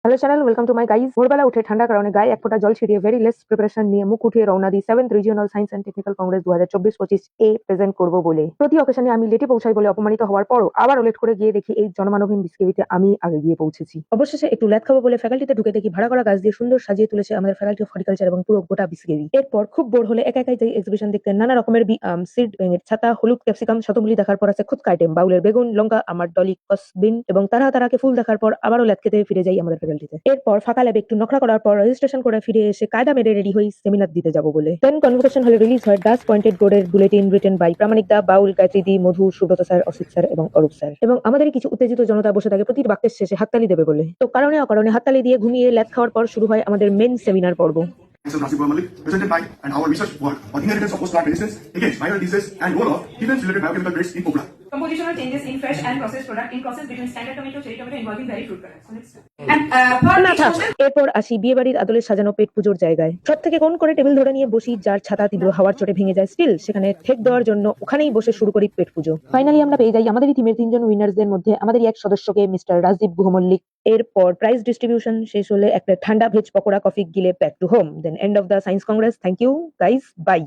Hello channel, welcome to my guys. ভোরবেলা উঠে ঠান্ডা কারণে গায়ে এক ফোঁটা জল ছিটিয়ে ভেরি লেস প্রিপারেশন নিয়ে মুখ উঠিয়ে রওনা দিই 7th regional science and technical Congress 2024-25 a present করবো বলে। প্রতি অকেশনে আমি লেটে পৌঁছাই বলে অপমানিত হওয়ার পরও আবার লেট করে গিয়ে দেখি এই জনমানবহীন বিসকেবিতে আমি আগে গিয়ে পৌঁছেছি। অবশেষে একটু ল্যাদ খাবো বলে ফ্যাকাল্টিতে ঢুকে দেখি ভাড়া করা গাছ দিয়ে সুন্দর সাজিয়ে তুলেছে আমাদের ফ্যাকাল্টি অফ হর্টিকালচার এবং পুরো গোটা বিসকেবি। এরপর খুব বোর হলে একা একাই যাই এক্সিবিশন দেখতে। নানা রকমের সিড, ছাতা, হলুদ, ক্যাপসিকাম, শতমূলি দেখার পর আছে খুদকা আইটেম, বাউলের বেগুন, লঙ্কা, আমার ডলি কসবিন এবং তারাকে ফুল দেখার পর আবারও ল্যাদ খেতে ফিরে যাই আমাদের ফ্যাকাল্টিতে। এরপর ফাঁকা ল্যাবে একটু নখরা করার পর রেজিস্ট্রেশন করে ফিরে এসে কায়দা মেরে রেডি হই সেমিনার দিতে যাব বলে। দেন কনভোকেশন হলে রিলিজ হয় ডাস পয়েন্টেড বোর্ডের bulletin written by Pramanik da, Baul, Gayatri di, Madhu, Subrata sir, Asit sir এবং অরূপ স্যার। এবং আমাদের কিছু উত্তেজিত জনতা বসে থাকে প্রতিটি বাক্যের শেষে হাততালি দেবে বলে। তো কারণে অকারণে হাততালি দিয়ে ঘুমিয়ে ল্যাদ খাওয়ার পর শুরু হয় আমাদের মেন সেমিনার পর্ব। Myself, Nasib Malik, presented by and our research work on inheritance of post-plant resistance against viral diseases and role of defense-related biochemical traits in copra. Compositional changes in fresh and processed product in process between standard tomato, cherry tomato involving berry fruit products. So next. না থাক, এরপর আসি বিয়ে বাড়ির আদলে সাজানো পেট পুজোর জায়গায়। ছট থেকে কোন করে টেবিল ধরে নিয়ে বসি, যার ছাতা তীব্র হাওয়ার চোটে ভেঙে যায়, স্টিল সেখানে ঠেক দেওয়ার জন্য ওখানেই বসে শুরু করি পেট পুজো। ফাইনালি আমরা পেয়ে যাই আমাদেরই টিমের 3জন উইনার্সদের মধ্যে আমাদেরই এক সদস্যকে, মিস্টার রাজদীপ গুহ মল্লিক। এরপর প্রাইজ ডিস্ট্রিবিউশন শেষ হলে একটা ঠান্ডা ভেজ পকোড়া কফি গিলে back to home. Then end of the science congress. Thank you guys, by.